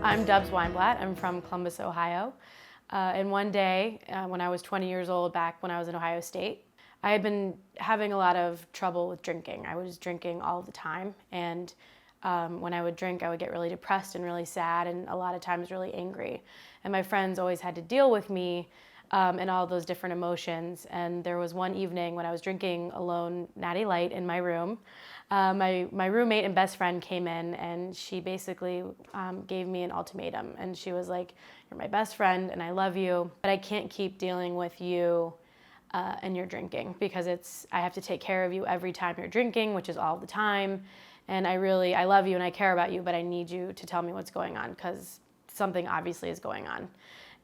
I'm Dubs Weinblatt. I'm from Columbus, Ohio. And one day, when I was 20 years old, back when I was in Ohio State, I had been having a lot of trouble with drinking. I was drinking all the time, and when I would drink, I would get really depressed and really sad, and a lot of times really angry. And my friends always had to deal with me and all those different emotions. And there was one evening when I was drinking alone Natty Light in my room. My roommate and best friend came in, and she basically gave me an ultimatum. And she was like, "You're my best friend and I love you, but I can't keep dealing with you and your drinking, because I have to take care of you every time you're drinking, which is all the time. And I love you and I care about you, but I need you to tell me what's going on, because something obviously is going on."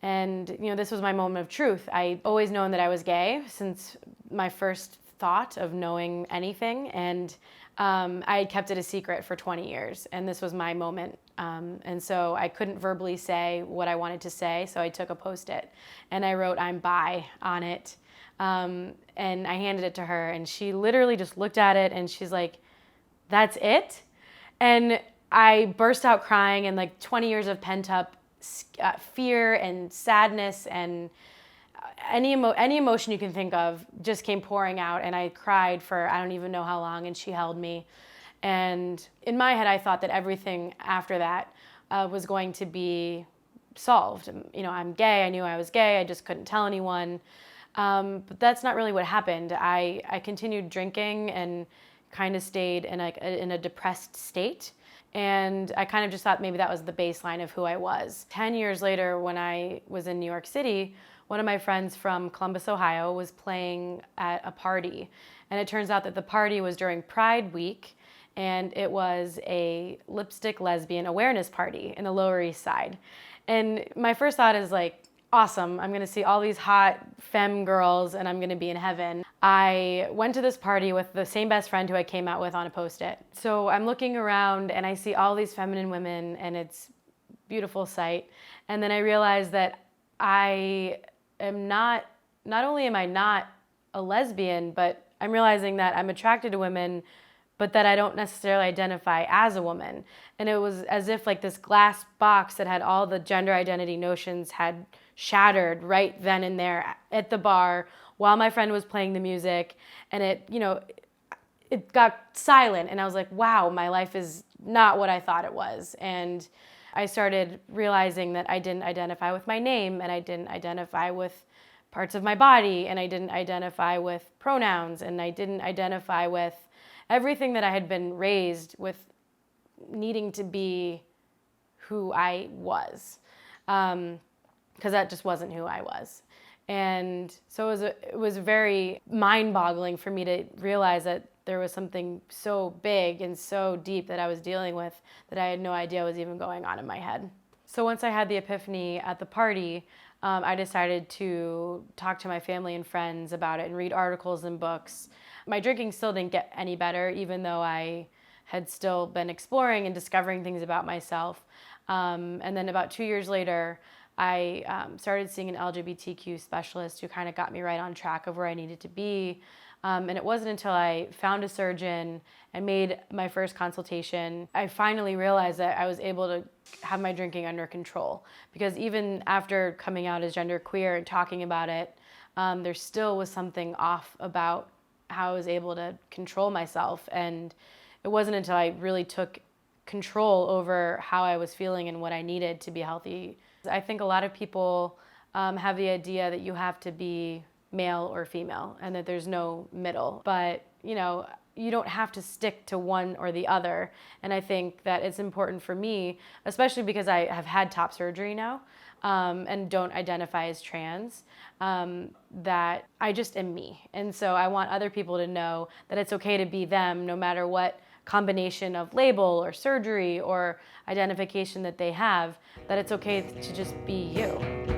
And this was my moment of truth. I'd always known that I was gay since my first thought of knowing anything, and I had kept it a secret for 20 years, and this was my moment. And so I couldn't verbally say what I wanted to say, so I took a Post-it and I wrote "I'm bi" on it, and I handed it to her, and she literally just looked at it and she's like, "That's it?" And I burst out crying, and like 20 years of pent up fear and sadness and any emotion you can think of just came pouring out, and I cried for I don't even know how long, and she held me. And in my head, I thought that everything after that was going to be solved. I'm gay. I knew I was gay. I just couldn't tell anyone. But that's not really what happened. I continued drinking and kind of stayed in a depressed state. And I kind of just thought maybe that was the baseline of who I was. 10 years later, when I was in New York City, one of my friends from Columbus, Ohio, was playing at a party. And it turns out that the party was during Pride Week, and it was a Lipstick Lesbian Awareness Party in the Lower East Side. And my first thought is like, awesome, I'm gonna see all these hot femme girls and I'm gonna be in heaven. I went to this party with the same best friend who I came out with on a Post-it. So I'm looking around and I see all these feminine women, and it's a beautiful sight. And then I realize that I am not only am I not a lesbian, but I'm realizing that I'm attracted to women, but that I don't necessarily identify as a woman. And it was as if like this glass box that had all the gender identity notions had shattered right then and there at the bar while my friend was playing the music. And it got silent, and I was like, wow, my life is not what I thought it was. And I started realizing that I didn't identify with my name, and I didn't identify with parts of my body, and I didn't identify with pronouns, and I didn't identify with everything that I had been raised with needing to be who I was, because that just wasn't who I was. And so it was very mind-boggling for me to realize that there was something so big and so deep that I was dealing with that I had no idea was even going on in my head. So once I had the epiphany at the party, I decided to talk to my family and friends about it and read articles and books. My drinking still didn't get any better, even though I had still been exploring and discovering things about myself. And then about 2 years later, I started seeing an LGBTQ specialist who kind of got me right on track of where I needed to be. And it wasn't until I found a surgeon and made my first consultation, I finally realized that I was able to have my drinking under control. Because even after coming out as genderqueer and talking about it, there still was something off about how I was able to control myself. And it wasn't until I really took control over how I was feeling and what I needed to be healthy. I think a lot of people have the idea that you have to be male or female and that there's no middle. But, you don't have to stick to one or the other. And I think that it's important for me, especially because I have had top surgery now and don't identify as trans, that I just am me. And so I want other people to know that it's okay to be them no matter what combination of label or surgery or identification that they have, that it's okay to just be you.